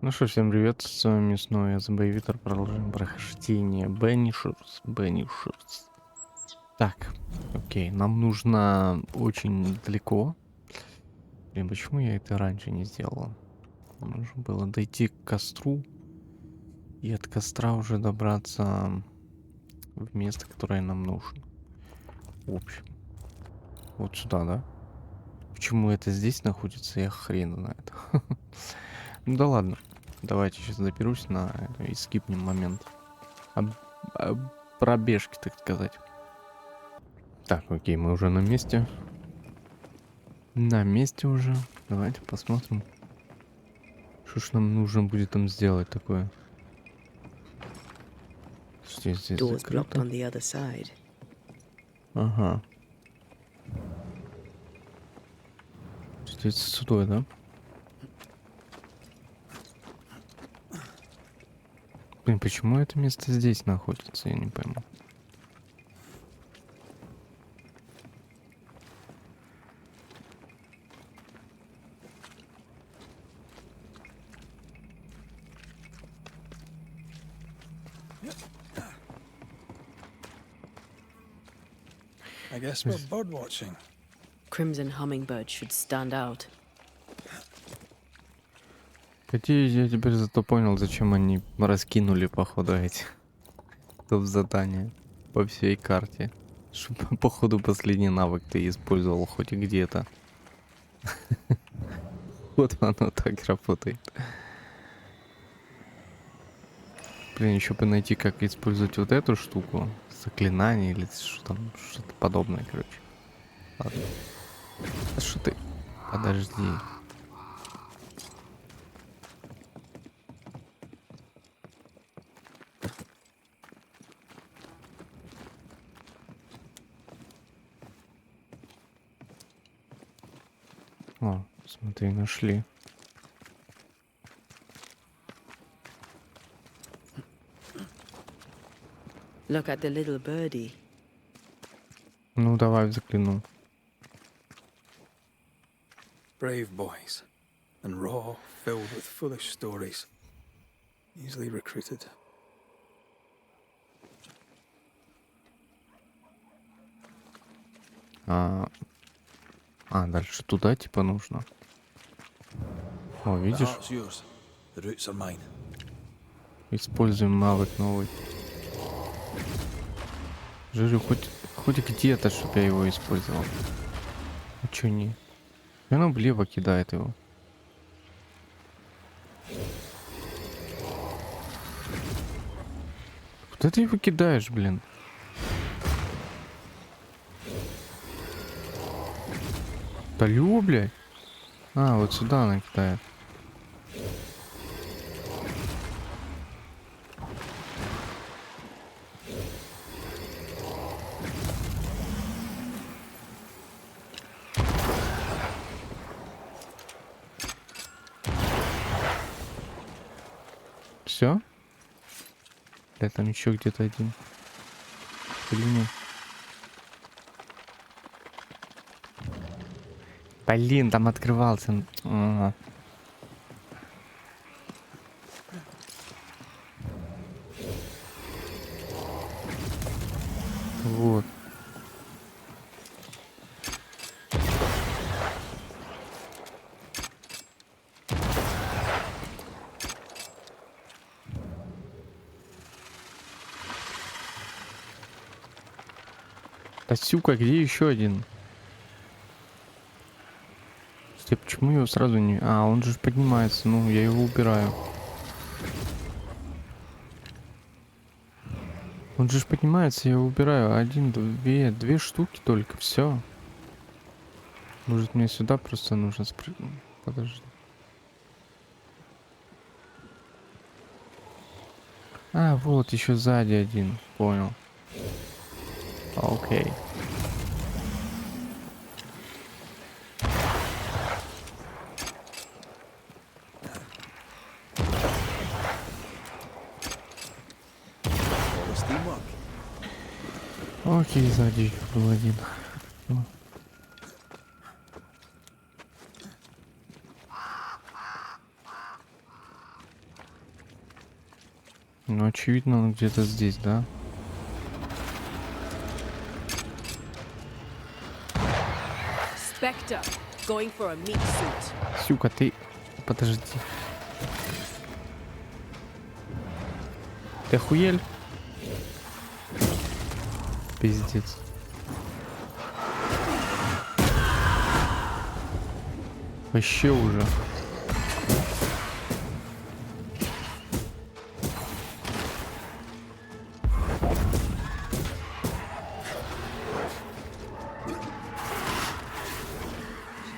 Ну что, всем привет, с вами снова я, ThebyVittor, продолжаем прохождение Banishers. Так, окей, нам нужно очень далеко. Блин, почему я это раньше не сделал? Нужно было дойти к костру и от костра уже добраться в место, которое нам нужно. В общем, вот сюда, да? Почему это здесь находится, я хрен знает. Ну да ладно, давайте сейчас доберусь на это и скипнем момент. Об- об- Пробежки, так сказать. Так, окей, мы уже на месте. На месте уже. Давайте посмотрим, что ж нам нужно будет там сделать такое. Здесь Door's blocked закрыто. on the other side. Ага. Здесь сюда, да? Блин, почему это место здесь находится, я не пойму. I guess we're bird watching. Crimson hummingbird should stand out. Хотя я теперь зато понял, зачем они раскинули, походу, эти топ-задания по всей карте. Чтобы, походу, последний навык ты использовал хоть и где-то. Вот оно так работает. Блин, еще бы найти, как использовать вот эту штуку. Заклинание или что там, что-то подобное, короче. Ладно. А что ты? Подожди. О, смотри, нашли. Look at the little birdie. Ну, давай взгляну. Brave boys. And raw, filled with foolish stories. Easily recruited. Дальше туда, типа, нужно. О, The видишь? heart's yours. The roots are mine. Используем навык новый. Жижу хоть где-то, чтобы я его использовал. А чё не? И оно влево кидает его. Куда ты его кидаешь, блин? Талю, блядь? Вот сюда она кидает. Все? Да, там еще где-то один. Блин. Блин, там открывался. Вот. Да сюка, где еще один? Слушай, почему его сразу не... Он же поднимается. Ну, я его убираю. Он же поднимается, я его убираю. Две штуки только. Все. Может, мне сюда просто нужно спрыгнуть? Подожди. Вот еще сзади один. Понял. Окей. Окей, сзади еще был один. Ну. Ну, очевидно, он где-то здесь, да? Spectre, going for a meat suit. Сюка, ты... Подожди. Ты охуел? Пиздец. Вообще уже.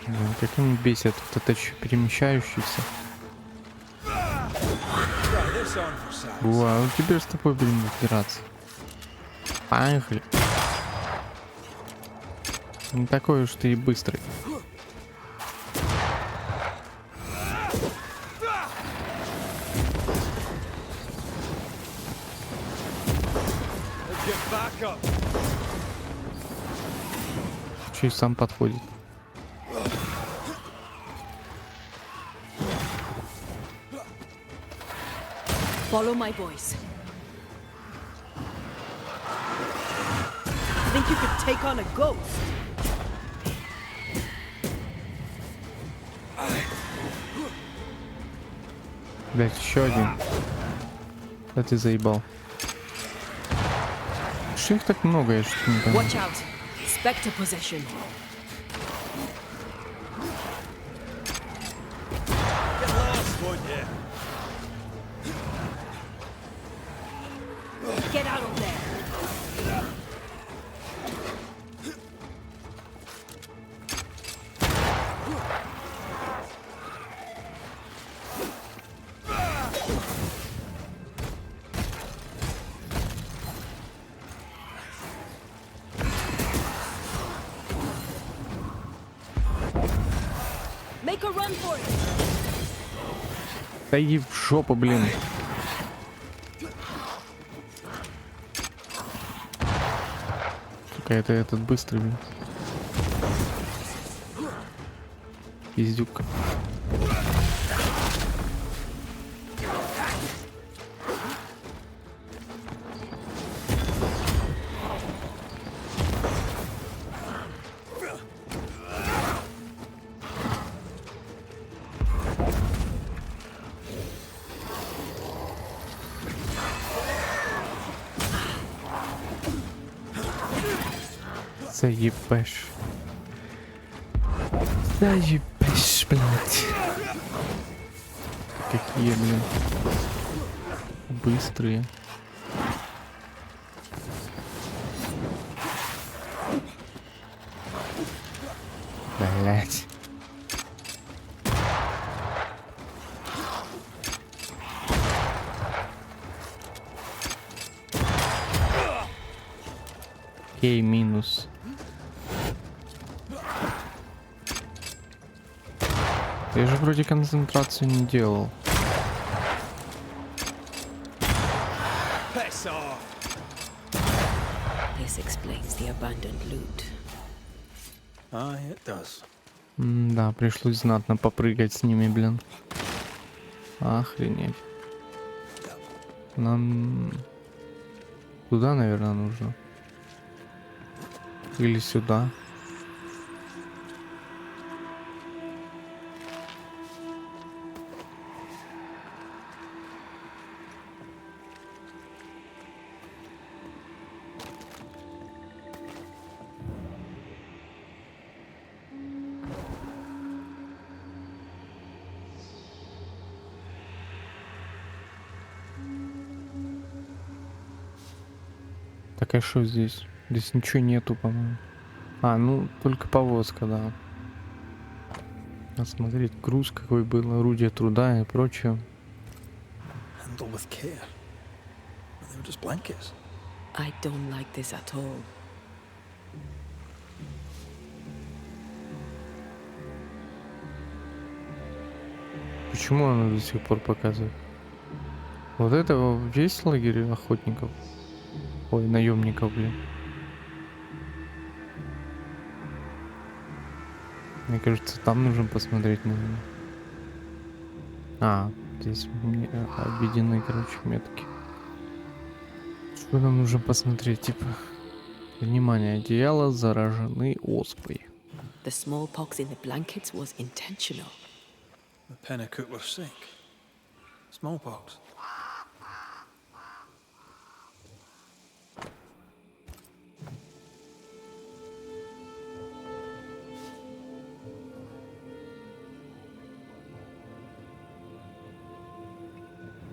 Блин, как он бесит вот это перемещающийся. Вау, теперь с тобой будем разбираться. Поехали. Не такой уж ты и быстрый. Че и сам подходит. Follow my voice. Think you could take on a ghost? Блять, еще один. Да ты заебал. Что их так много, я что-то не понимаю. Watch out. Spectre possession. Get out of there. Make a run for it. Да иди в жопу, блин. Сука, это этот быстрый, блин. Пиздюк. Заебешь. Заебешь, блядь. Какие, блин. Быстрые. Блядь. Окей, минус. Я же вроде концентрацию не делал. This explains the abandoned loot. Aye, it does. Да, пришлось знатно попрыгать с ними, блин. Охренеть. Нам туда, наверное, нужно. Или сюда. Так, а что здесь? Здесь ничего нету, по-моему. А, ну, только повозка, да. А смотреть, груз какой был, орудие труда и прочее. Handle with care. They were just blankets. I don't like this at all. Почему она до сих пор показывает? Вот это есть лагерь охотников? Ой, наемников, блин. Мне кажется, там нужно посмотреть, наверное. А, здесь обведены, короче, метки. Что нам нужно посмотреть, типа? Внимание, одеяла заражены оспой. The smallpox in the blankets was intentional. The Pennacook were sick. Smallpox.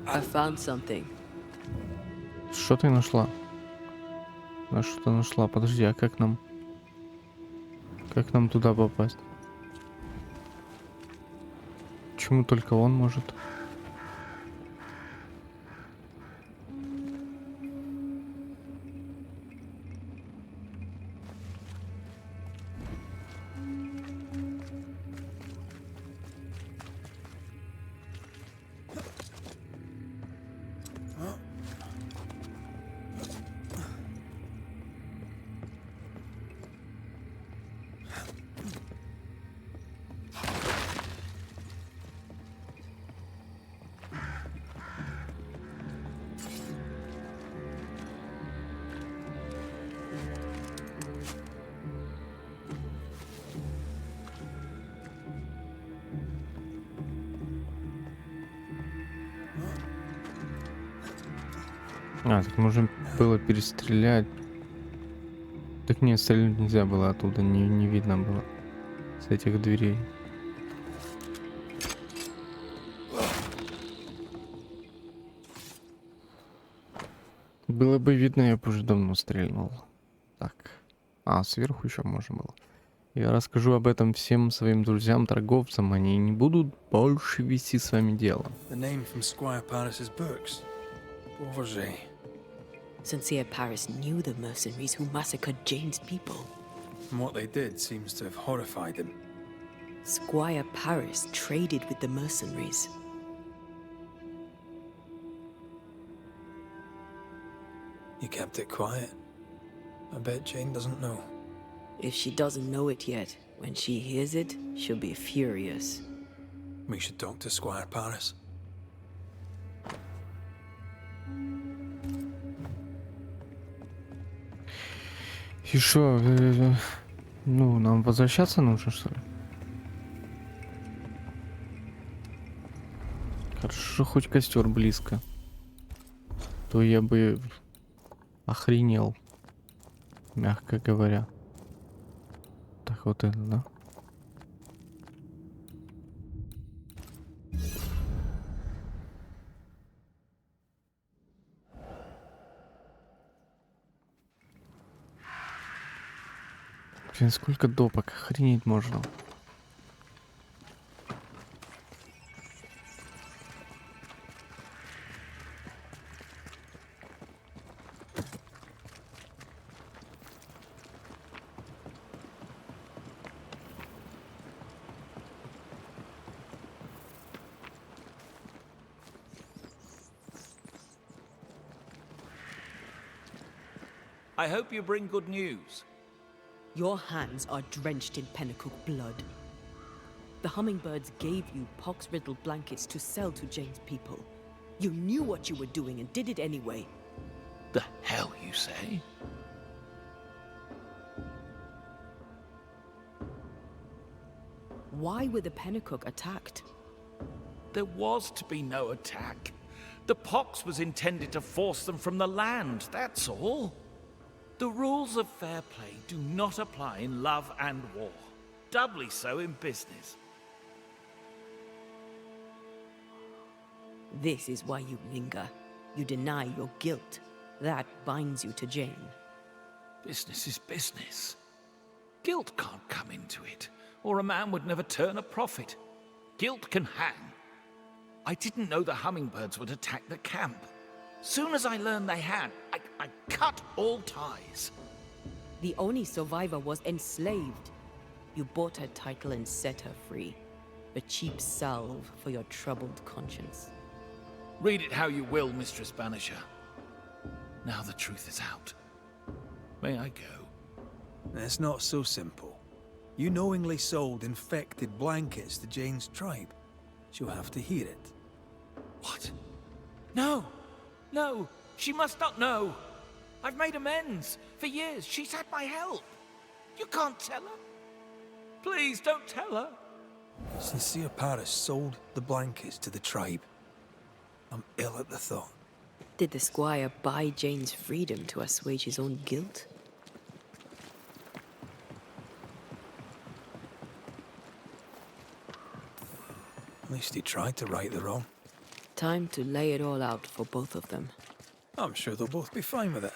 I found something. Что ты нашла? А что нашла? Подожди, а как нам? Как нам туда попасть? Почему только он может? А, так можно было перестрелять. Так нет, стрелять нельзя было оттуда, не видно было. С этих дверей. Было бы видно, я бы уже давно стрельнул. Так. А, сверху еще можно было. Я расскажу об этом всем своим друзьям-торговцам, они не будут больше вести с вами дело. The name from Squire Paris's books. Beauverger. Sincere Paris knew the mercenaries who massacred Jane's people. And what they did seems to have horrified him. Squire Paris traded with the mercenaries. You kept it quiet. I bet Jane doesn't know. If she doesn't know it yet, when she hears it, she'll be furious. We should talk to Squire Paris. И шо, ну, нам возвращаться нужно, что ли? Хорошо, хоть костер близко. То я бы охренел, мягко говоря. Так, вот это, да? Блин, сколько допок, охренеть можно. I hope you bring good news. Your hands are drenched in Pennacook blood. The hummingbirds gave you pox-riddled blankets to sell to Jane's people. You knew what you were doing and did it anyway. The hell you say? Why were the Pennacook attacked? There was to be no attack. The pox was intended to force them from the land, that's all. The rules of fair play do not apply in love and war. Doubly so in business. This is why you linger. You deny your guilt. That binds you to Jane. Business is business. Guilt can't come into it, or a man would never turn a profit. Guilt can hang. I didn't know the hummingbirds would attack the camp. Soon as I learned they had, I cut all ties. The only survivor was enslaved. You bought her title and set her free. A cheap salve for your troubled conscience. Read it how you will, Mistress Banisher. Now the truth is out. May I go? It's not so simple. You knowingly sold infected blankets to Jane's tribe. She'll have to hear it. What? No! No! She must not know! I've made amends. For years, she's had my help. You can't tell her? Please, don't tell her. Sincere Paris sold the blankets to the tribe. I'm ill at the thought. Did the squire buy Jane's freedom to assuage his own guilt? At least he tried to right the wrong. Time to lay it all out for both of them. I'm sure they'll both be fine with it.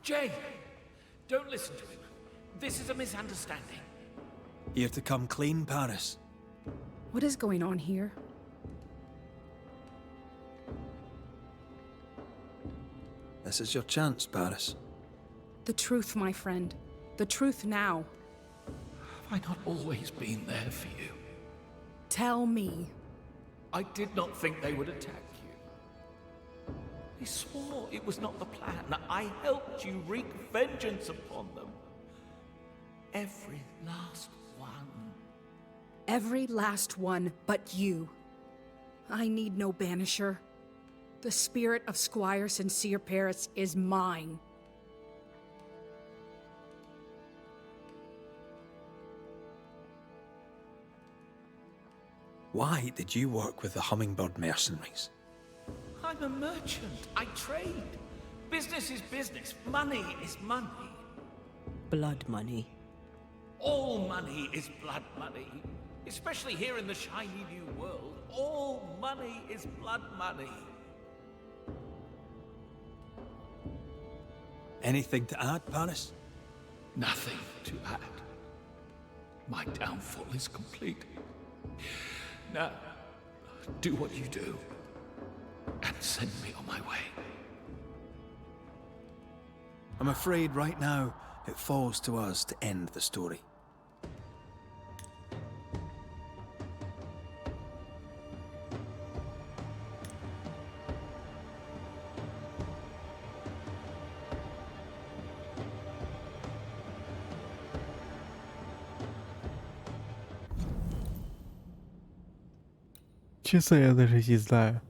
Jane, don't listen to him. This is a misunderstanding. Here to come clean, Paris. What is going on here? This is your chance, Paris. The truth, my friend. The truth now. Have I not always been there for you? Tell me. I did not think they would attack you. I swore it was not the plan. I helped you wreak vengeance upon them. Every last one. Every last one but you. I need no banisher. The spirit of Squire Sincere Paris is mine. Why did you work with the Hummingbird mercenaries? I'm a merchant. I trade. Business is business. Money is money. Blood money. All money is blood money. Especially here in the shiny new world. All money is blood money. Anything to add, Paris? Nothing to add. My downfall is complete. Now, do what you do, and send me on my way. I'm afraid right now it falls to us to end the story. Честно, я даже не знаю.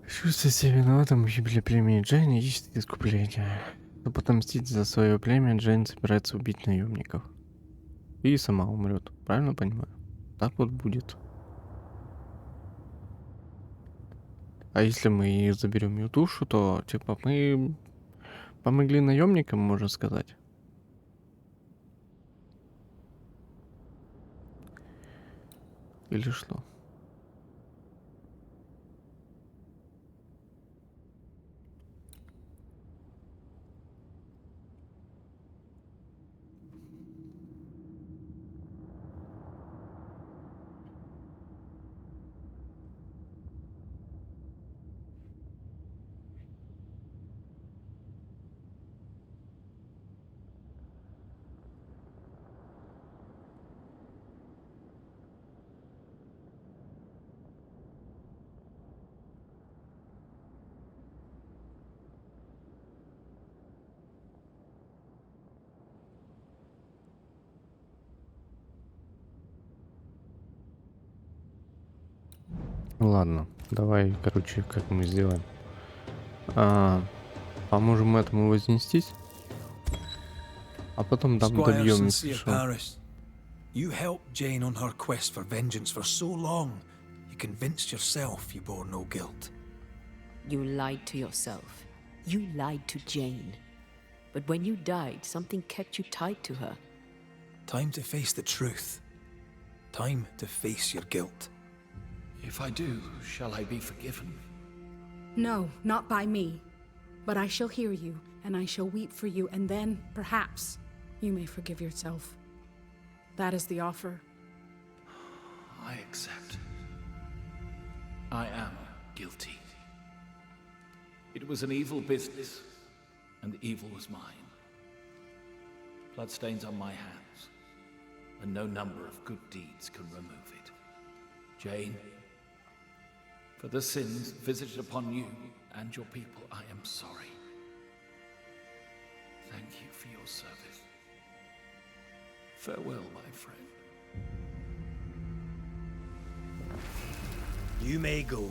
Чувствую себя виноватым в гибели племени Джейн и ищет искупления. Чтобы отомстить за свое племя, Джейн собирается убить наемников. И сама умрет. Правильно понимаю? Так вот будет. А если мы заберем ее душу, то типа мы помогли наемникам, можно сказать. Или что? Ладно, давай, короче, как мы сделаем. Поможем этому вознестись, а потом там Squire добьем, Sincere если что. Paris, you helped Jane on her quest for vengeance for so long. You convinced yourself you bore no guilt. You lied to yourself. You lied to Jane. But when you died, something kept you tied to her. Time to face the truth. Time to face your guilt. If I do, shall I be forgiven? No, not by me. But I shall hear you, and I shall weep for you, and then, perhaps, you may forgive yourself. That is the offer. I accept. I am guilty. It was an evil business, and the evil was mine. Bloodstains on my hands, and no number of good deeds can remove it. Jane, For the sins visited upon you and your people, I am sorry. Thank you for your service. Farewell, my friend. You may go.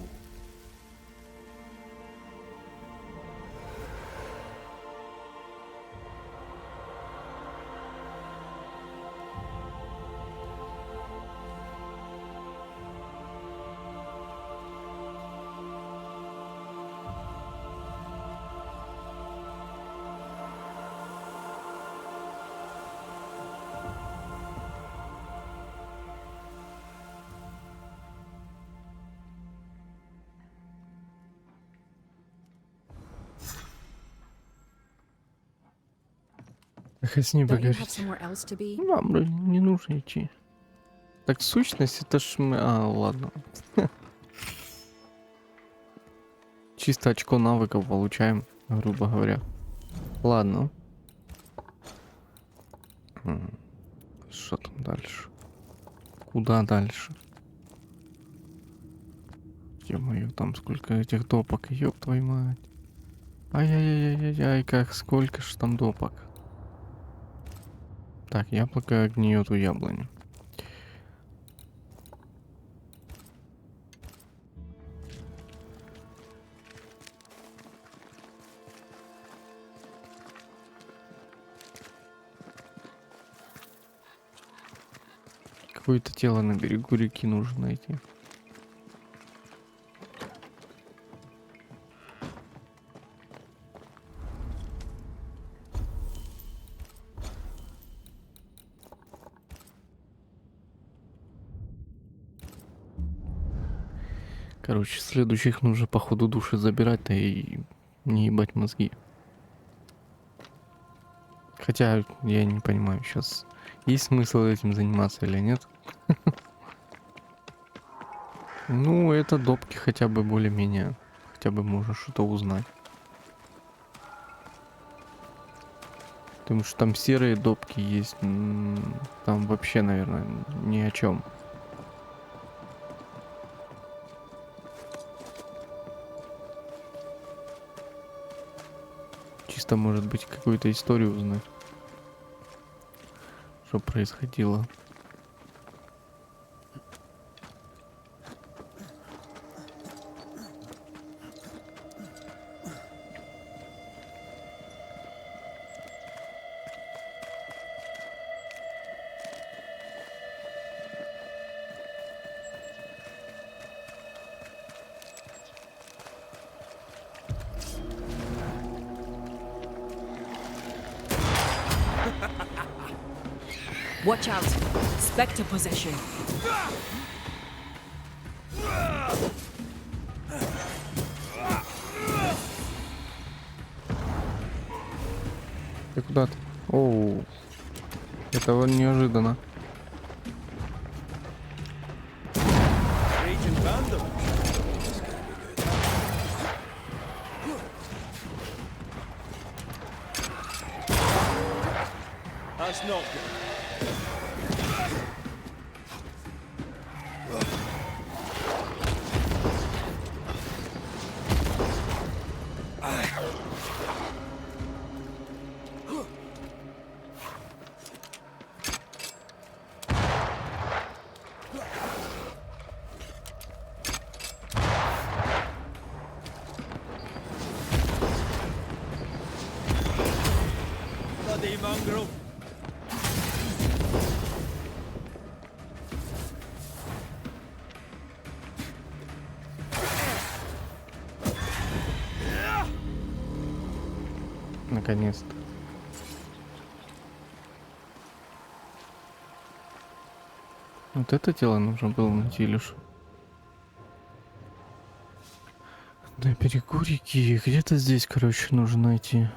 Эх, с ней Don't you have поговорить. somewhere else to be? Нам вроде не нужно идти. Так, сущность, это ж мы... А, ладно. Чисто очко навыков получаем, грубо говоря. Ладно. Что там дальше? Куда дальше? Ё-моё, там сколько этих допок, ёб твою мать. Ай-яй-яй-яй-яй, как сколько ж там допок. Так, яблоко гниет у яблони. Какое-то тело на берегу реки нужно найти. Короче, следующих нужно по ходу души забирать-то и не ебать мозги. Хотя я не понимаю сейчас, есть смысл этим заниматься или нет. Ну, это допки хотя бы более-менее, хотя бы можно что-то узнать. Потому что там серые допки есть, там вообще, наверное, ни о чем. Чисто, может быть, какую-то историю узнать, что происходило. Watch out! Spectre possession. Ты куда ты? Оу. Это неожиданно. Raging Vandal. That's not good. Bloody mongrel. Наконец-то. Вот это тело нужно было найти лишь. На берегу реки. Где-то здесь, короче, нужно найти.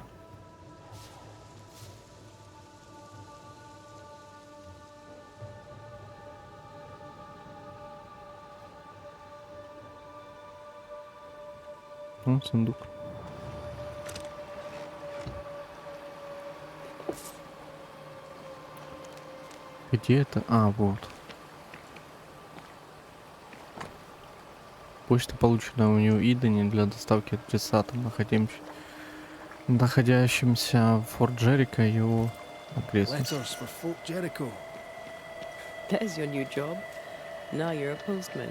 Ну, сундук. Где это? А, вот. Почта, полученная у него Идане для доставки адресатам, находящимся в Форт Джерико и его окрестностях. Letters for Fort Jericho. There's your new job. Now you're a postman.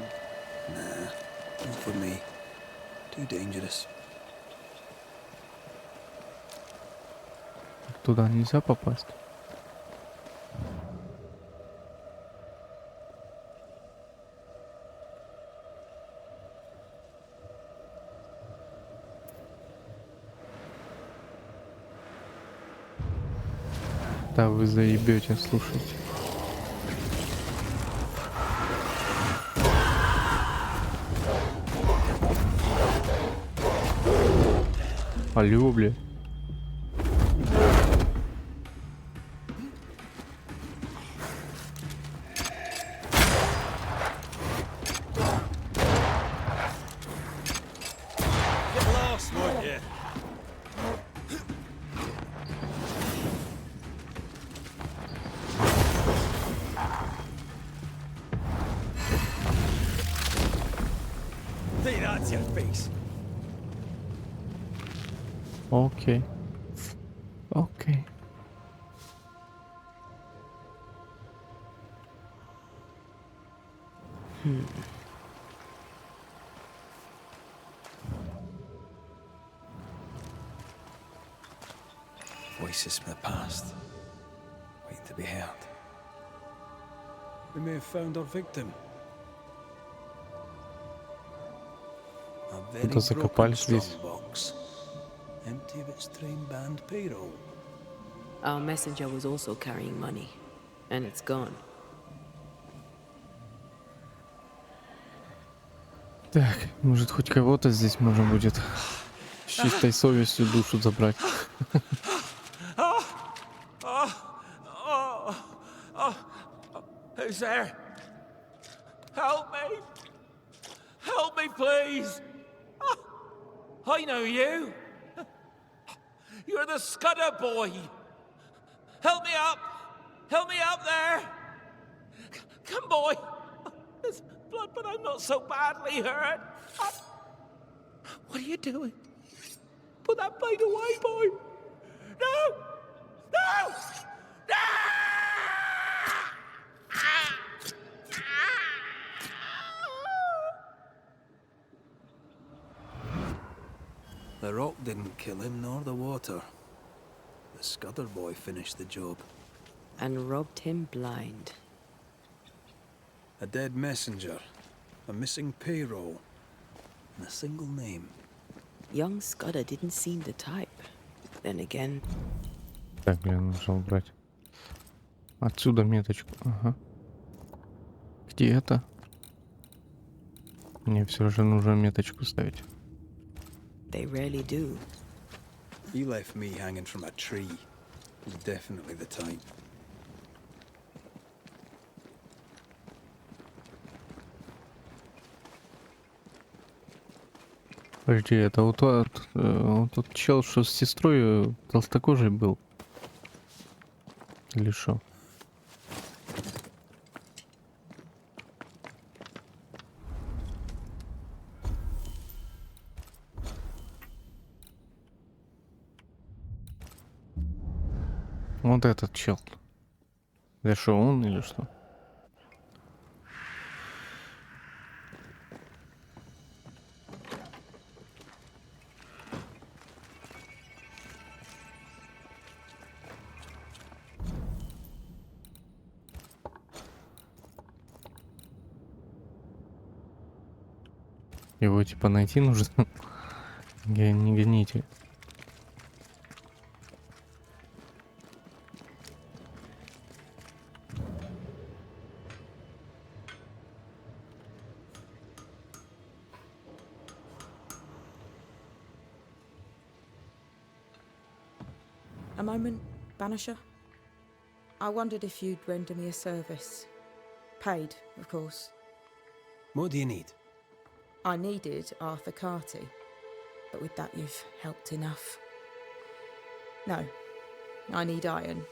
Nah, not for me. Too dangerous. Туда нельзя попасть. Да вы заебете, слушайте. Алло, бля. Get lost, won't you? Say that to your face. Окей. Окей. Voices from the past, waiting to be heard. We may have found our victim. A very Куда закопали broken здесь? strongbox, empty of its train band payroll. Our messenger was also carrying money, and it's gone. Так, может хоть кого-то здесь можно будет с чистой совестью душу забрать. Who's there? Help me! Help me, please! I know you! You're the Scudder boy! Help me up! Help me up there! Come, boy! There's blood, but I'm not so badly hurt. What are you doing? Put that blade away, boy! No! No! No! The rock didn't kill him, nor the water. The Scudder boy finished the job. And robbed him blind. A dead messenger, a missing payroll, and a single name. Young Scudder didn't seem the type. Then again, Так, блин, нажал брать. Отсюда меточку. Ага. Где это? Мне все же нужно меточку ставить. they rarely do. He left me hanging from a tree. He's definitely the type. Подожди, это вот тот чел, что с сестрой толстокожий был? Или что? Вот этот чел. Это что, он или что? Его типа найти нужно. Не гоните. A moment, Banisher. I wondered if you'd render me a service. Paid, of course. What do you need? I needed Arthur Carty, but with that you've helped enough. No, I need iron.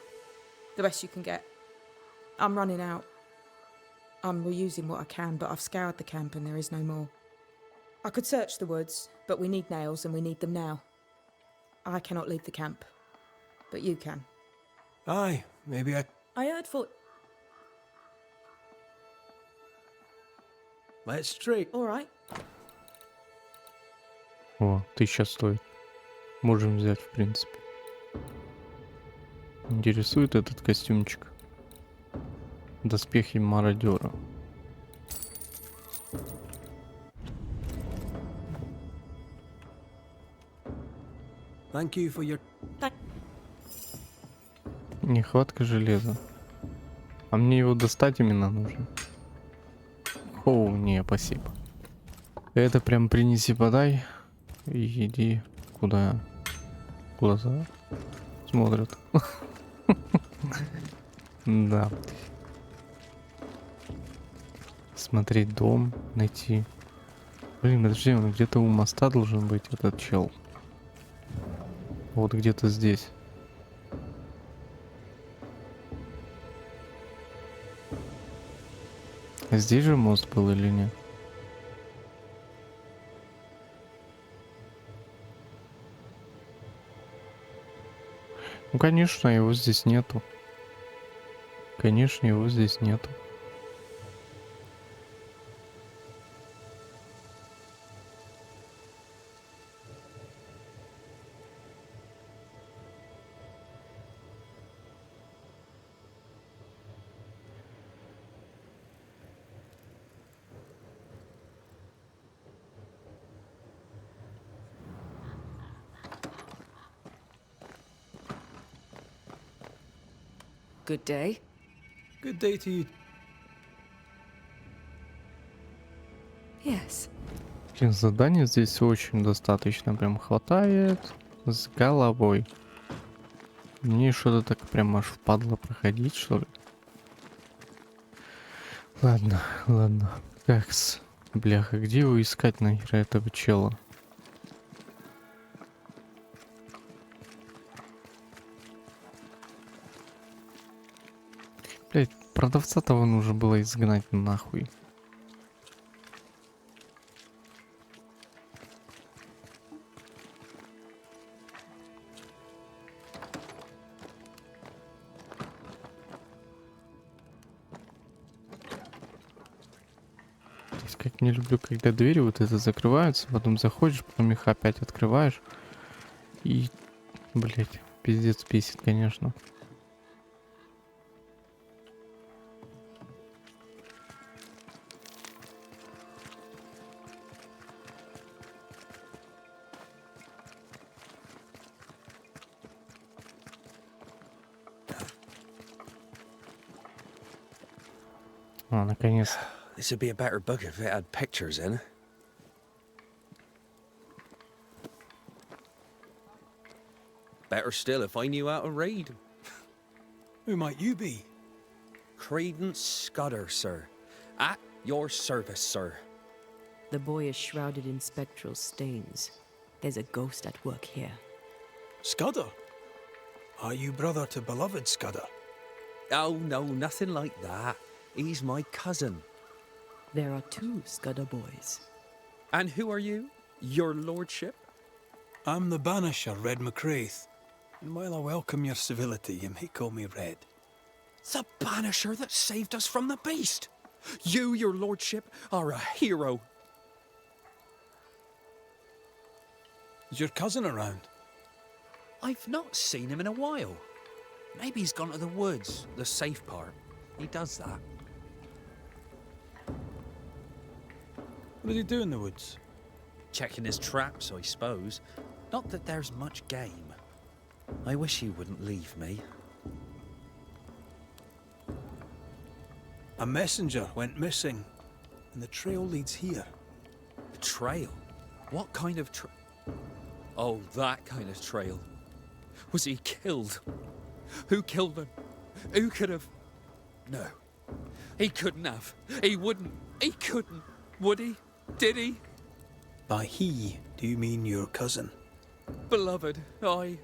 The best you can get. I'm running out. I'm reusing what I can, but I've scoured the camp and there is no more. I could search the woods, but we need nails and we need them now. I cannot leave the camp, but you can. Aye, maybe I heard Let's trade. All right. О, 1000 стоит. Можем взять, в принципе. Интересует этот костюмчик. Доспехи мародера. Thank you for your... Нехватка железа. А мне его достать именно нужно. Оу, не, спасибо. Это прям принеси, подай. И иди куда глаза смотрят. Да. Смотреть дом, найти. Блин, подожди, он где-то у моста должен быть, этот чел. Вот где-то здесь. Здесь же мост был или нет? Ну, конечно, его здесь нету. Конечно, его здесь нету. Good day. Good day to you. Yes. Заданий здесь очень достаточно, прям хватает с головой. Мне что-то так прям аж впадло проходить, что ли. Ладно, ладно. Такс. Бляха, где его искать нахера этого чела? Блять, продавца-то нужно было изгнать нахуй. Как не люблю, когда двери вот это закрываются, потом заходишь, потом их опять открываешь. И, блять, пиздец бесит, конечно. О, наконец. This would be a better book if it had pictures in. Better still if I knew how to read. Who might you be? Credence Scudder, sir. At your service, sir. The boy is shrouded in spectral stains. There's a ghost at work here. Scudder? Are you brother to beloved Scudder? Oh, no, nothing like that. He's my cousin. There are two Scudder boys. And who are you? Your lordship? I'm the Banisher, Red McCraith. And while I welcome your civility, you may call me Red. The Banisher that saved us from the beast. You, your lordship, are a hero. Is your cousin around? I've not seen him in a while. Maybe he's gone to the woods, the safe part. He does that. What does he do in the woods? Checking his traps, I suppose. Not that there's much game. I wish he wouldn't leave me. A messenger went missing, and the trail leads here. A trail? What kind of Oh, that kind of trail. Was he killed? Who killed him? Who could have? No. He couldn't have. He wouldn't. He couldn't. Would he? Did he? By he, do you mean your cousin? Beloved, aye.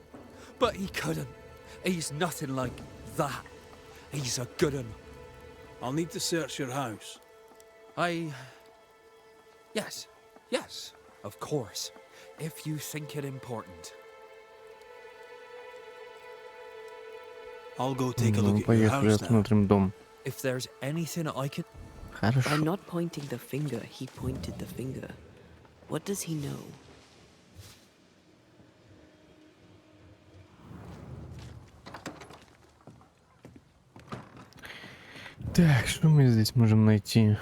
But he couldn't. He's nothing like that. He's a good un. I'll need to search your house. Yes. Yes, of course. If you think it important. I'll go take a Ну, look at your поехали, house now. осмотрим дом. If there's anything I can... By Хорошо. not pointing the finger, he pointed the finger. What does he know? Так, что мы здесь можем найти?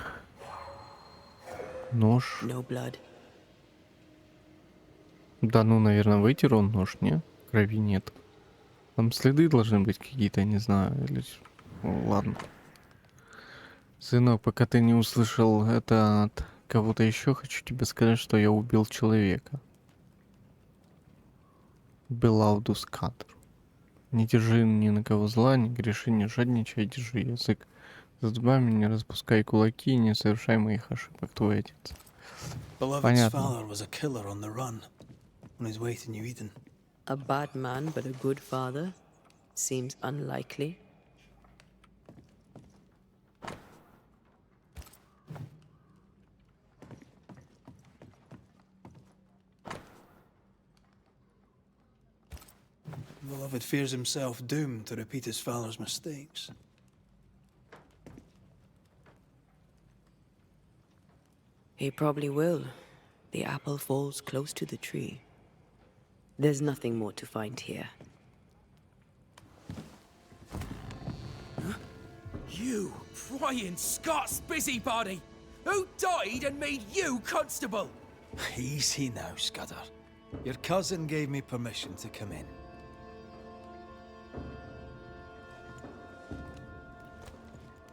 Нож. No blood. Да, ну, наверное, вытер он нож, не? Крови нет. Там следы должны быть какие-то, не знаю. Или... Ну, ладно. Сынок, пока ты не услышал это от кого-то еще, хочу тебе сказать, что я убил человека. Белаудус Катер. Не держи ни на кого зла, не греши, не жадничай, держи язык за зубами, не распускай кулаки, не совершай моих ошибок, твой отец. Beloved's Понятно. father was a killer on the run, on his way to New Eden. A bad man, but a good father? Seems unlikely. Beloved fears himself doomed to repeat his father's mistakes. He probably will. The apple falls close to the tree. There's nothing more to find here. You, Brian Scott's busybody! Who died and made you constable? Easy now, Scudder. Your cousin gave me permission to come in.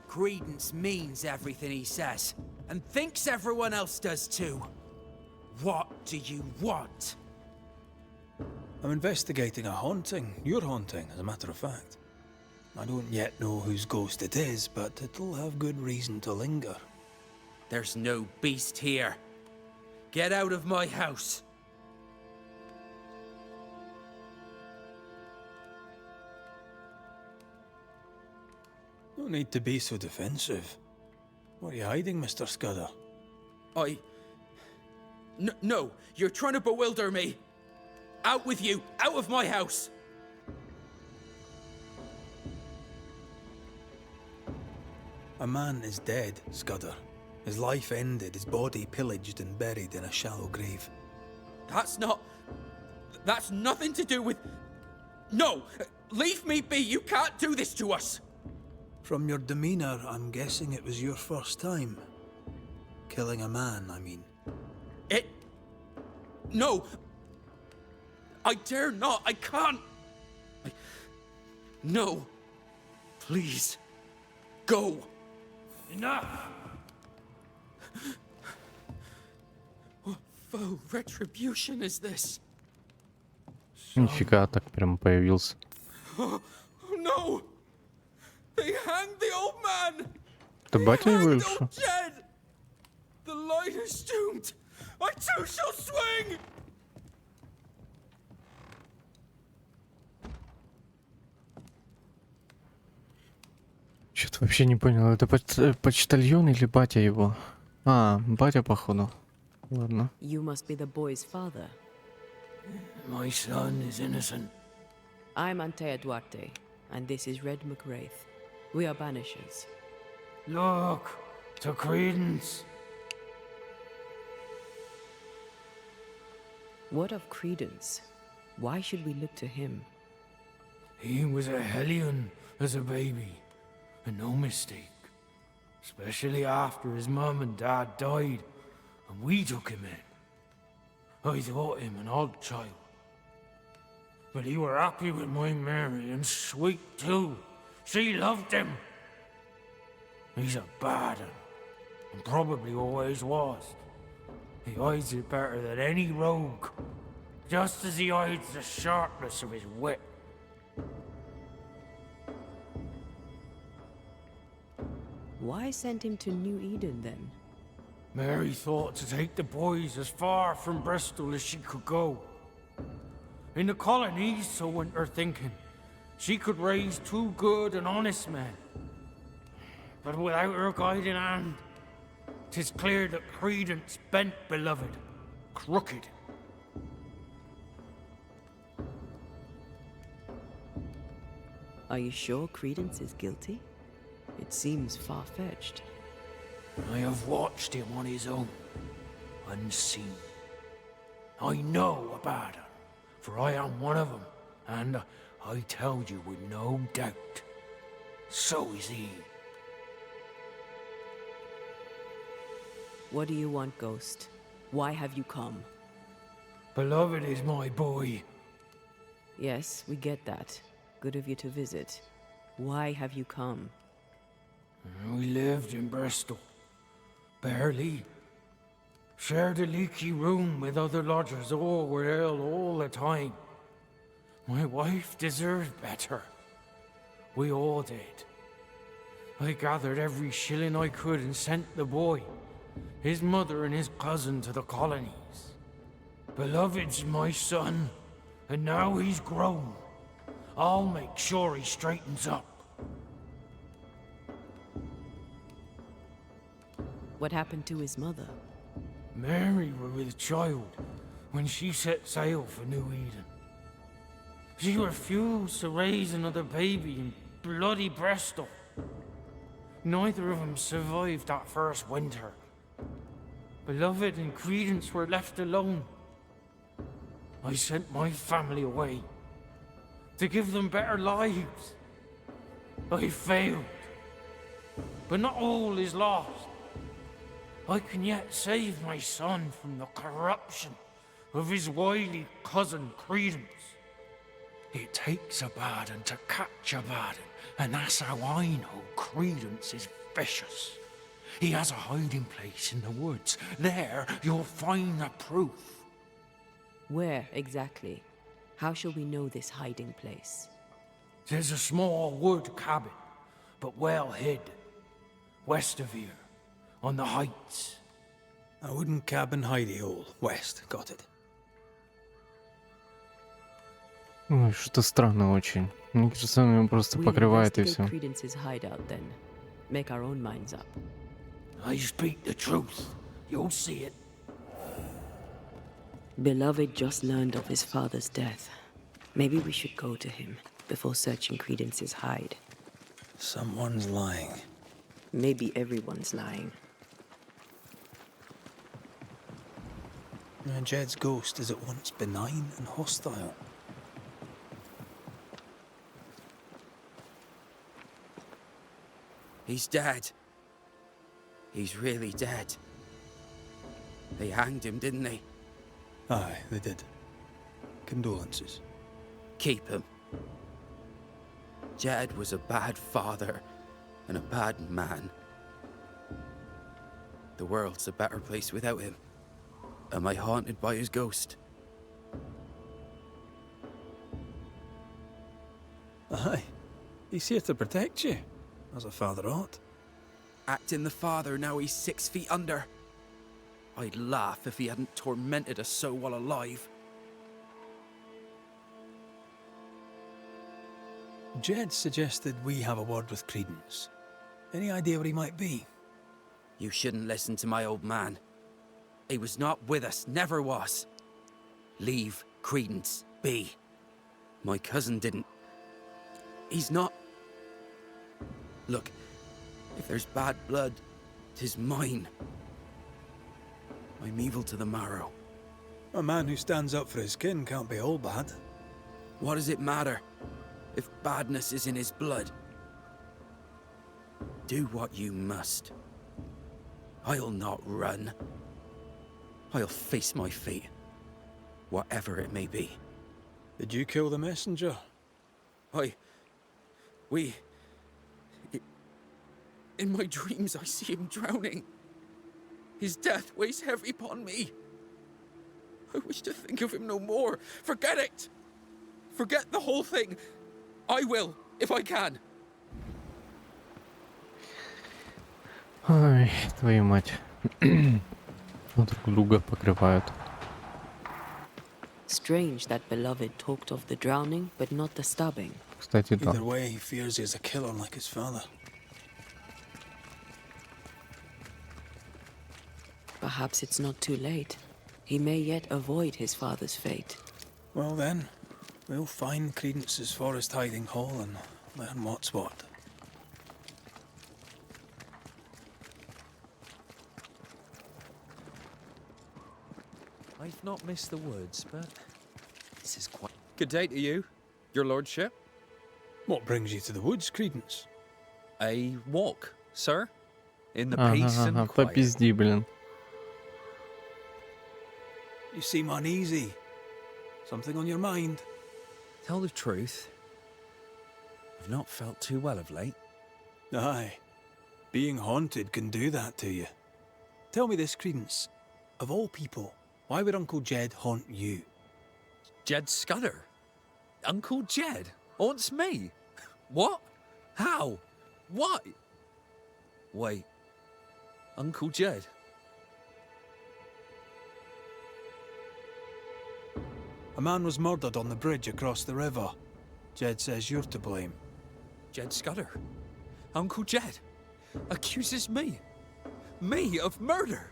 Credence means everything he says, and thinks everyone else does too. What do you want? I'm investigating a haunting. Your haunting, as a matter of fact. I don't yet know whose ghost it is, but it'll have good reason to linger. There's no beast here. Get out of my house. No need to be so defensive. What are you hiding, Mr. Scudder? No, you're trying to bewilder me. Out with you, out of my house. A man is dead, Scudder. His life ended, his body pillaged and buried in a shallow grave. That's nothing to do with... No! Leave me be! You can't do this to us! From your demeanor, I'm guessing it was your first time. Killing a man, I mean. No! I dare not! I can't! No! Please! Go! Enough! What foul retribution is this? Нифига, так прям появился. Oh no! They hanged the old man! Это батя его или что? Jed! The light is doomed! I too shall swing! Что-то вообще не понял, это почтальон или батя его? А, батя, походу. Ладно. You must be the boy's father. My son is innocent. I'm Antea Duarte, and this is Red McWraith. We are Banishers. Look, to Credence. What of Credence? Why should we look to him? He was a hellion as a baby, and no mistake. Especially after his mum and dad died, and we took him in. I thought him an odd child. But he were happy with my Mary, and sweet too. She loved him. He's a bad un, and probably always was. He hides it better than any rogue, just as he hides the sharpness of his wit. Why send him to New Eden then? Mary thought to take the boys as far from Bristol as she could go. In the colonies, so went her thinking, she could raise two good and honest men. But without her guiding hand, 'tis clear that Credence bent beloved, crooked. Are you sure Credence is guilty? It seems far-fetched. I have watched him on his own, unseen. I know about her, for I am one of them, and I tell you with no doubt, so is he. What do you want, Ghost? Why have you come? Beloved is my boy. Yes, we get that. Good of you to visit. Why have you come? We lived in Bristol. Barely. Shared a leaky room with other lodgers. All were ill all the time. My wife deserved better. We all did. I gathered every shilling I could and sent the boy, his mother and his cousin to the colonies. Beloved's my son, and now he's grown. I'll make sure he straightens up. What happened to his mother? Mary were with child when she set sail for New Eden. She refused to raise another baby in bloody Bristol. Neither of them survived that first winter. Beloved and Credence were left alone. I sent my family away to give them better lives. I failed. But not all is lost. I can yet save my son from the corruption of his wily cousin Credence. It takes a Baden to catch a Baden, and that's how I know Credence is vicious. He has a hiding place in the woods. There you'll find the proof. Where exactly? How shall we know this hiding place? There's a small wood cabin, but well hid, west of here, on the heights. A wooden cabin hidey hole, west, got it. Ой, что странно очень. Мне кажется, он его просто We'll покрывает и investigate все. Credence's hideout then. Make our own minds up. I speak the truth. You'll see it. Beloved just learned of his father's death. Maybe we should go to him before searching Credence's hide. Someone's lying. Maybe everyone's lying. Jed's ghost is at once benign and hostile. He's dead. He's really dead. They hanged him, didn't they? Aye, they did. Condolences. Keep him. Jed was a bad father and a bad man. The world's a better place without him. Am I haunted by his ghost? Aye. He's here to protect you, as a father ought. Acting the father, now he's 6 feet under. I'd laugh if he hadn't tormented us so while alive. Jed suggested we have a word with Credence. Any idea where he might be? You shouldn't listen to my old man. He was not with us, never was. Leave Credence be. My cousin didn't. He's not. Look, if there's bad blood, 'tis mine. I'm evil to the marrow. A man who stands up for his kin can't be all bad. What does it matter if badness is in his blood? Do what you must. I'll not run. I'll face my fate, whatever it may be. Did you kill the messenger? In my dreams I see him drowning. His death weighs heavy upon me. I wish to think of him no more. Forget it! Forget the whole thing. I will, if I can. Ой, твою мать. Вот друг друга покрывают. Strange that Beloved talked of the drowning, but not the stabbing. Кстати, да. Either way, he fears he's a killer like his father. Perhaps it's not too late. He may yet avoid his father's fate. Well then, we'll find Credence's forest hiding hole and learn what's what. I've not missed the woods, but this is quite... Good day to you, your lordship. What brings you to the woods, Credence? A walk, sir. In the peace and quiet. Попизди, блин. You seem uneasy. Something on your mind? Tell the truth, I've not felt too well of late. Aye. Being haunted can do that to you. Tell me this, Credence. Of all people, why would Uncle Jed haunt you? Jed Scudder? Uncle Jed haunts me? What? How? Why? Wait. Uncle Jed? A man was murdered on the bridge across the river. Jed says you're to blame. Jed Scudder? Uncle Jed accuses me? Me of murder?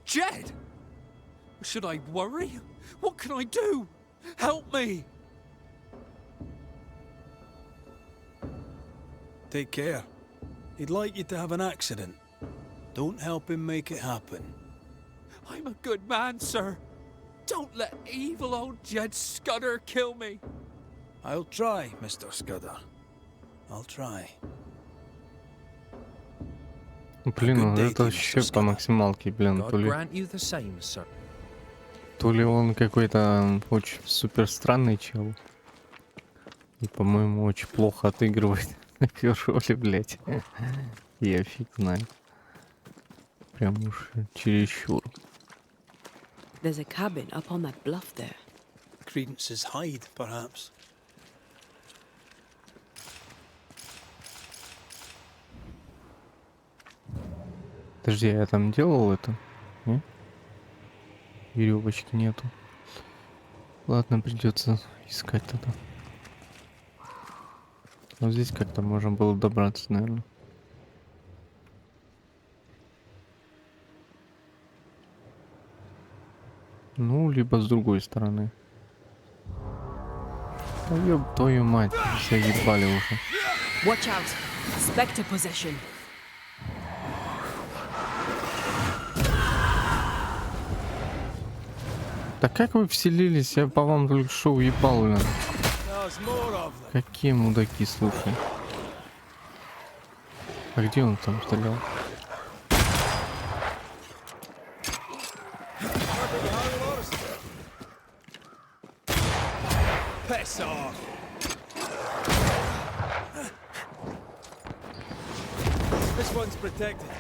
Jed? Should I worry? What can I do? Help me! Take care. He'd like you to have an accident. Don't help him make it happen. I'm a good man, sir. Don't let evil old Jed Scudder kill me. I'll try, Mr. Scudder. I'll try. Блин, ну это вообще по максималке, блин. God grant you the same, sir. То ли он какой-то очень супер странный чел. И, по-моему, очень плохо отыгрывает эту роли, блядь. Я фиг знаю. Прям уж чересчур. There's a cabin up on that bluff there. Credence's hide, perhaps. Подожди, я там делал это? Не? Веревочки нету. Ладно, придется искать тогда. Вот здесь как-то можно было добраться, наверное. Ну, либо с другой стороны. Да ёб твою мать, все ебали уже. Watch out! Spectre possession. Да как вы вселились? Я по вам только что уебал, блин. Какие мудаки, слушай. А где он там стрелял? This one's protected.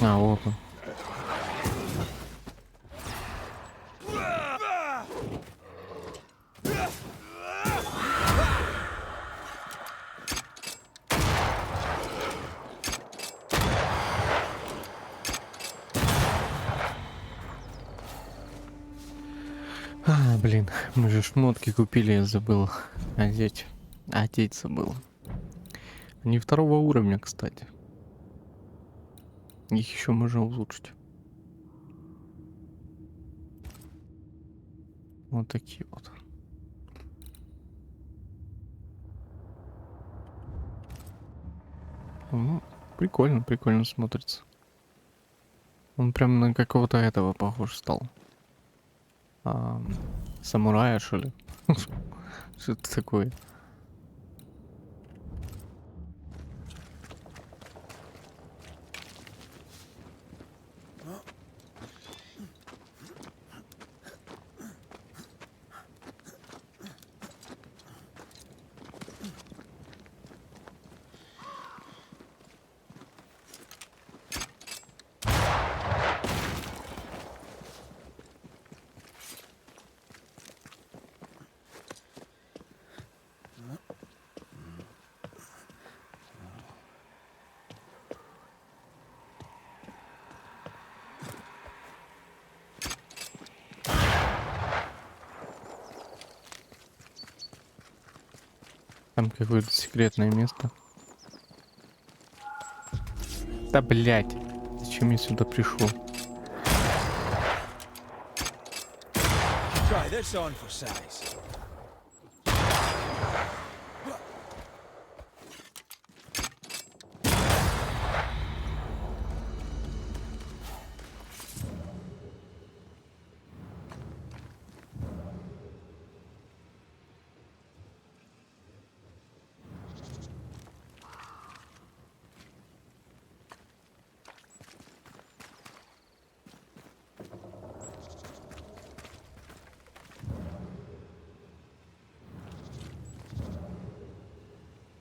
А, вот он. А, блин, мы же шмотки купили, я забыл одеть. Одеть забыл. Они второго уровня, кстати. Их еще можно улучшить. Вот такие вот. Ну, прикольно, прикольно смотрится. Он прям на какого-то этого похож стал. Самурая, что ли? Что это такое? Там какое-то секретное место. Да блять, ты зачем я сюда пришел? Try this on for size.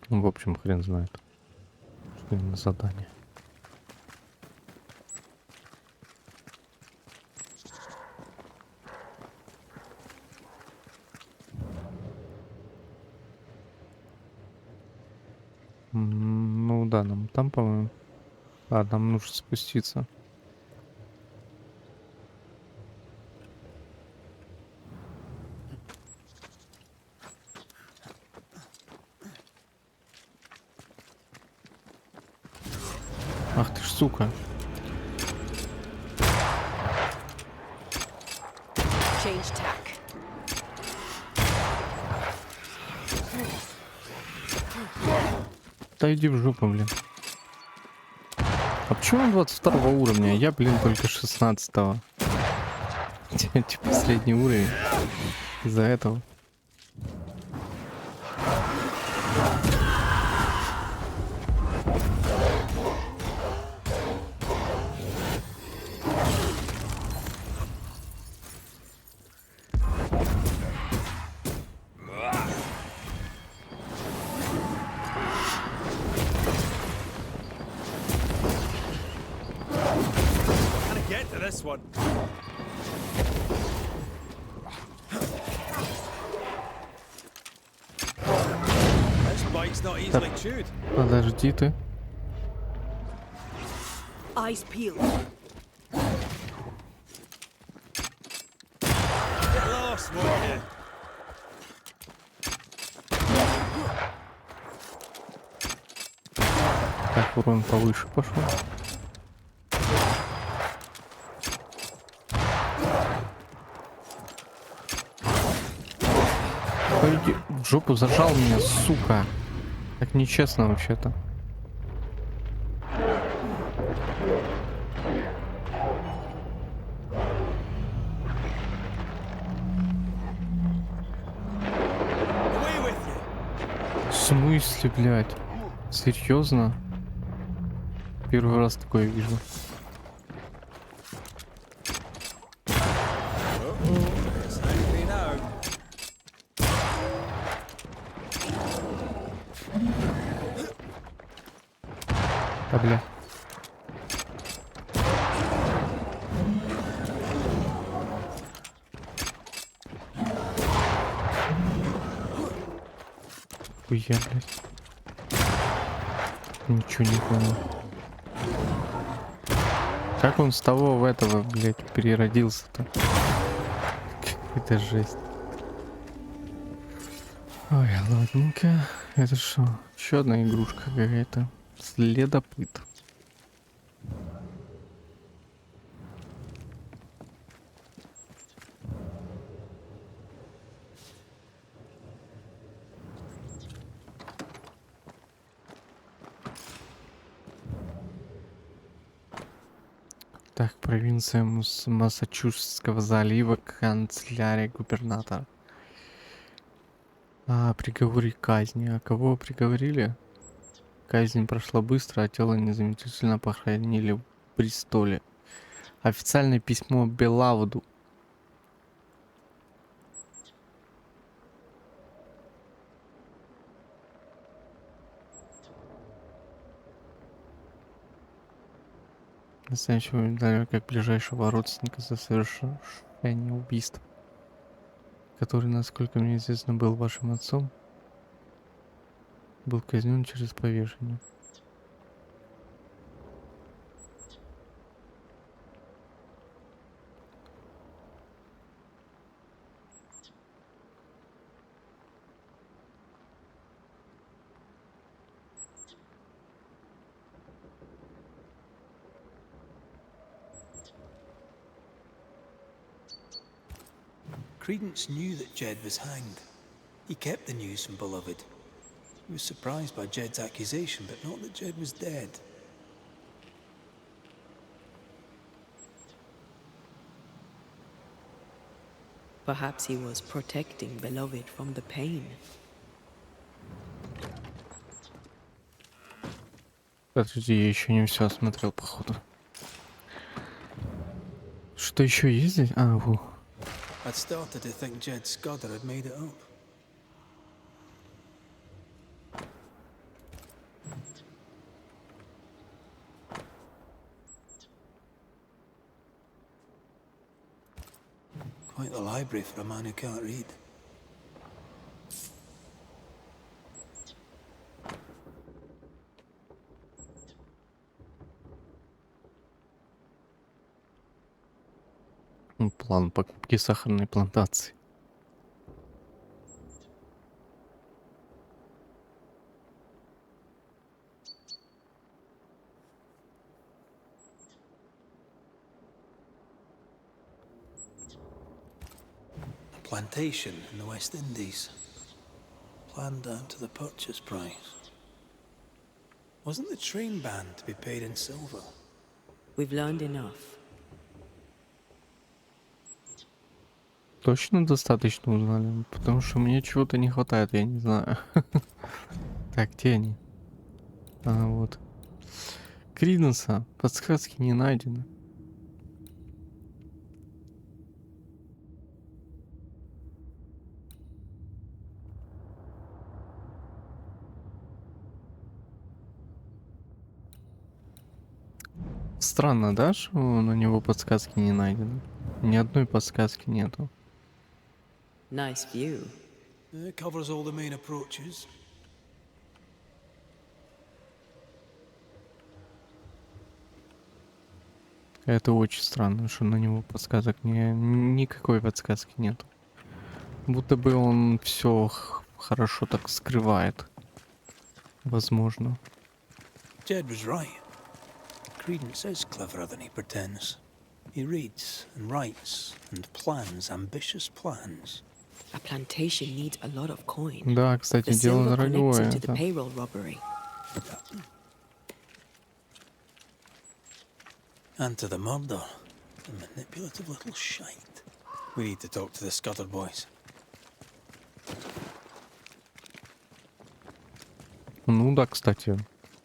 Ну, в общем, хрен знает, что именно задание. Ну да, нам там, по-моему. А, нам нужно спуститься. Ах ты ж, сука. Change tack. Да иди в жопу, блин. А почему он 22 уровня? Я, блин, только 16-го. Типа средний уровень. Из-за этого. Gotta get to this one. This bite's not easily chewed. Подожди ты. Eyes peeled. Get lost, won't you? Так, урон повыше пошел. Пойди в жопу, зажал меня, сука. Так нечестно вообще-то. Away with you. В смысле, блядь? Серьезно? Первый раз такое вижу. It's angry now. А, бля. Хуя, блядь. Ничего не понял. Как он с того в этого, блядь, переродился-то? Какая-то жесть. Ой, ладненько. Это что? Еще одна игрушка какая-то. Следопыт. Так, провинция Массачусетского залива, канцелярия губернатора. А, приговоре казни. А кого приговорили? Казнь прошла быстро, а тело незамедлительно похоронили в Бристоле. Официальное письмо Белавуду. Настоящего медаля как ближайшего родственника за совершение убийства, который, насколько мне известно, был вашим отцом, был казнен через повешение. Credence knew that Jed was hanged. He kept the news from Beloved. He was surprised by Jed's accusation, but not that Jed was dead. Perhaps he was protecting Beloved from the pain. Подожди, я еще не все осмотрел, походу. Что еще есть здесь? А, во. I'd started to think Jed Scudder had made it up. Quite the library for a man who can't read. План покупки сахарной плантации. Plantation in the West Indies. Planned down to the purchase price. Wasn't the train band to be paid in silver? We've learned enough. Точно достаточно узнали? Потому что мне чего-то не хватает, я не знаю. Так, где они? А, вот. Криденса. Подсказки не найдены. Странно, да, что на него подсказки не найдены? Ни одной подсказки нету. Nice view. It covers all the main approaches. Это очень странно, что на него подсказок никакой подсказки нету. Будто бы он все хорошо так скрывает. Возможно. Jed was right. Credence is cleverer than he pretends. He reads and writes and plans ambitious plans. A plantation needs a lot of coin. Да, кстати, The дело silver connects дорогое. into the Это. payroll robbery. And to the murder. The manipulative little shite. We need to talk to the Scudder boys. Ну да, кстати.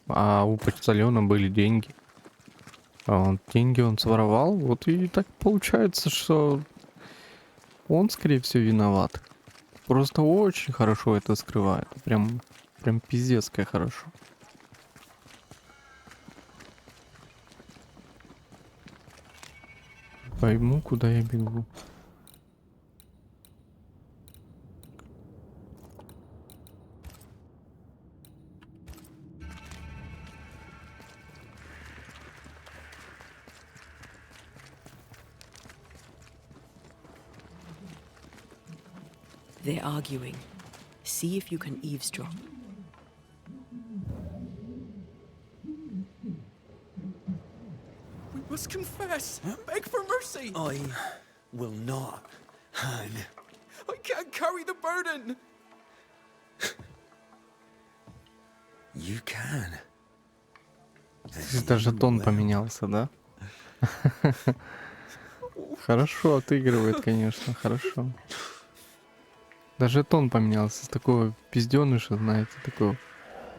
А у почтальона были деньги. Деньги он своровал. Вот и так получается, что он, скорее всего, виноват. Просто очень хорошо это скрывает. Прям пиздец как хорошо. Пойму, куда я бегу. They're arguing. See if you can eavesdrop. We must confess. Beg for mercy. I will not hang. I can't carry the burden. You can. Здесь даже тон поменялся, да? Хорошо отыгрывает, конечно, хорошо. Даже тон поменялся с такого пизденыша, знаете, такого.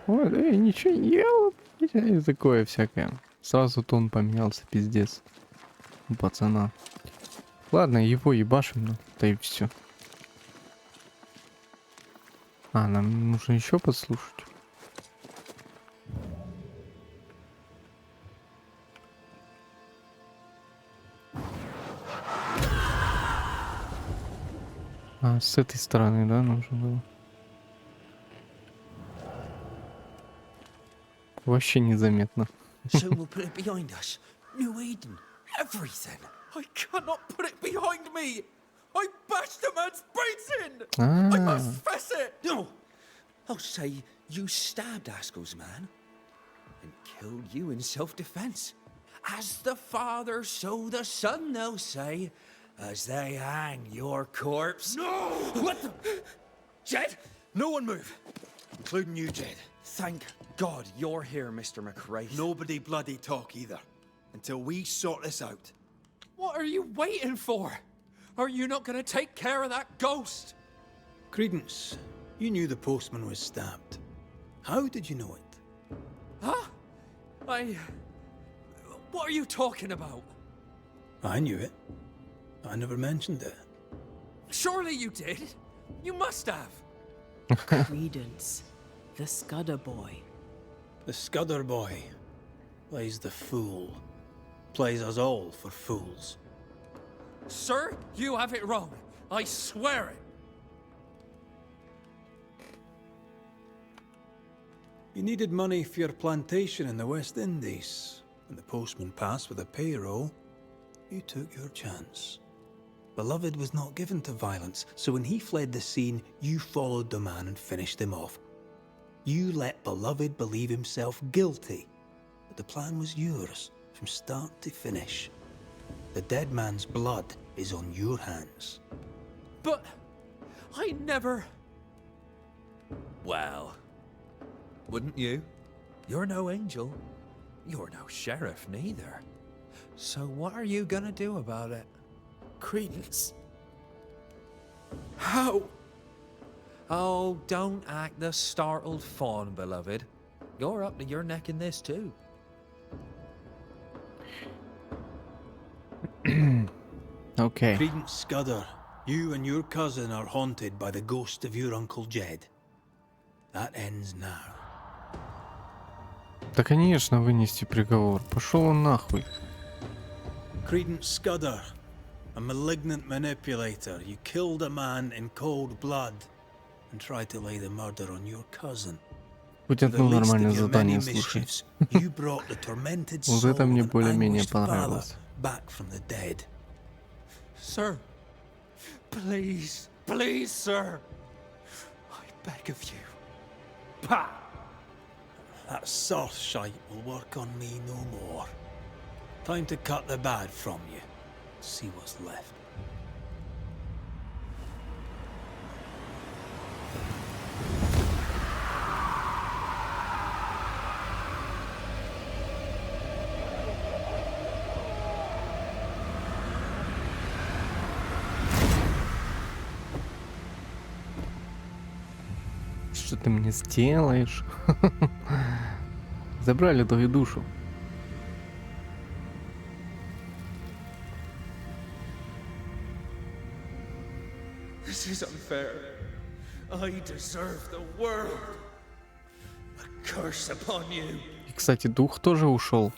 Ой, ничего не ел. И такое всякое. Сразу тон поменялся, пиздец. У пацана. Ладно, его ебашим, ну, да и все. А, нам нужно еще послушать. А, с этой стороны, да, нужно было? Вообще незаметно. Soon we'll put it behind us. New Eden. Everything. I cannot put it behind me. I bashed a man's brains in. А, I must fess it. No! I'll say you stabbed Askell's man and killed you in self-defense. As the father, so the son, they'll say. as they hang your corpse. No! What the? Jed? No one move! Including you, Jed. Thank God you're here, Mr. McRae. Nobody bloody talk either. Until we sort this out. What are you waiting for? Are you not gonna take care of that ghost? Credence, you knew the postman was stabbed. How did you know it? Huh? What are you talking about? I knew it. I never mentioned it. Surely you did. You must have. Credence, the Scudder boy. The Scudder boy plays the fool. Plays us all for fools. Sir, you have it wrong. I swear it. You needed money for your plantation in the West Indies. When the postman passed with a payroll, you took your chance. Beloved was not given to violence, so when he fled the scene, you followed the man and finished him off. You let Beloved believe himself guilty, but the plan was yours from start to finish. The dead man's blood is on your hands. But I never... Well, wouldn't you? You're no angel. You're no sheriff neither. So what are you gonna do about it? Credence. How? Oh, don't act the startled fawn, beloved. You're up to your neck in this too. Okay. Credence Scudder, you and your cousin are haunted by the ghost of your Uncle Jed. That ends now. Да, конечно, вынести приговор. Пошел он нахуй. Credence Scudder, a malignant manipulator, you killed a man in cold blood and tried to lay the murder on your cousin. Хоть одно нормальное задание, слушай. You brought the tormented Вот soul это мне of an более-менее anguished father понравилось. back from the dead. Sir, please, please, sir. I beg of you. Pah! That soft shite will work on me no more. Time to cut the bad from you. See what's left. Что ты мне сделаешь? Забрали твою душу. This is unfair. I deserve the world. A curse upon you. И, кстати, дух тоже ушел.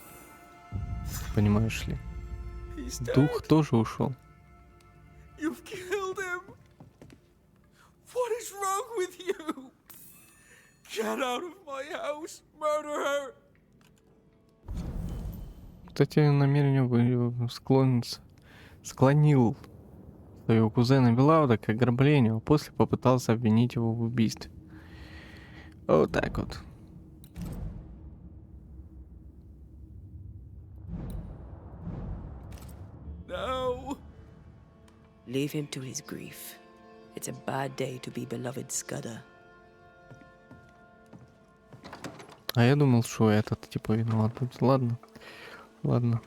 Понимаешь ли? He's dead. Дух тоже ушел. You've killed him. What is wrong with you? Get out of my house. Murder her. Кстати, намерение склонил своего кузена Белауда к ограблению, а после попытался обвинить его в убийстве. Вот так вот. No. Leave him to his grief. It's a bad day to be beloved Scudder. А я думал, что этот типа виноват будет. Ладно. Ладно.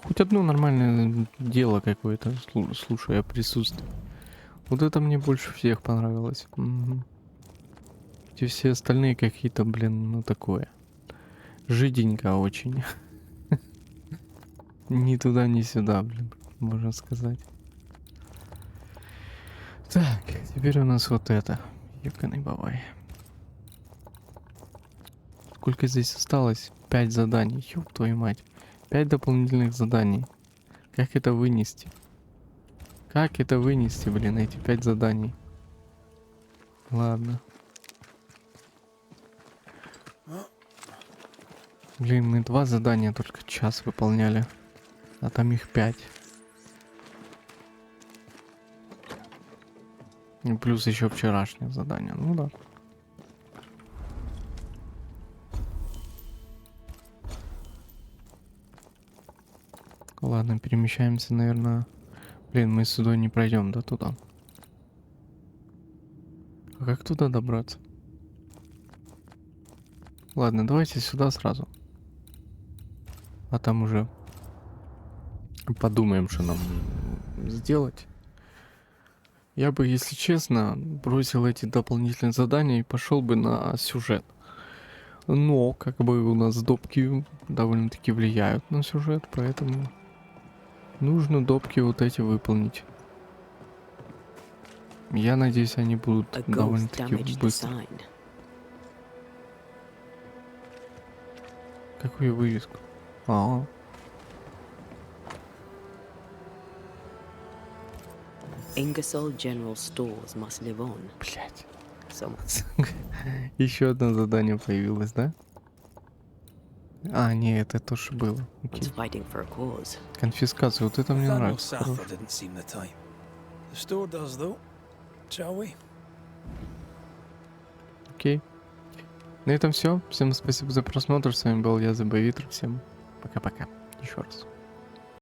Хоть одно нормальное дело какое-то, слушая присутствие. Вот это мне больше всех понравилось. Угу. Эти все остальные какие-то, блин, ну такое. Жиденько очень. Ни туда, ни сюда, блин, можно сказать. Так, теперь у нас вот это. Ёканый бабай. Сколько здесь осталось? 5 заданий. Ёб твою мать. 5 дополнительных заданий. Как это вынести? Как это вынести, блин, эти 5 заданий? Ладно. Блин, мы 2 задания только час выполняли. А там их 5. И плюс еще вчерашнее задание. Ну да. Ладно, перемещаемся, наверное, Блин, мы сюда не пройдем, да, туда? А как туда добраться? Ладно, давайте сюда сразу. А там уже подумаем, что нам сделать. Я бы, если честно, бросил эти дополнительные задания и пошел бы на сюжет. Но, как бы у нас допки довольно-таки влияют на сюжет, поэтому нужно допки вот эти выполнить. Я надеюсь, они будут A ghost довольно-таки damaged the быстро. sign. Какую вывеску? А, Ingersoll General Stores must live on. блядь. So Еще одно задание появилось, да? А, нет, это тоже было. it's Окей. fighting for a cause. Конфискация, вот это мне Nathaniel нравится. Sather Хорошо. didn't seem the type. The store does, though. Shall we? Окей. На этом все. Всем спасибо за просмотр. С вами был я, ThebyVittor. Всем пока-пока. Еще раз.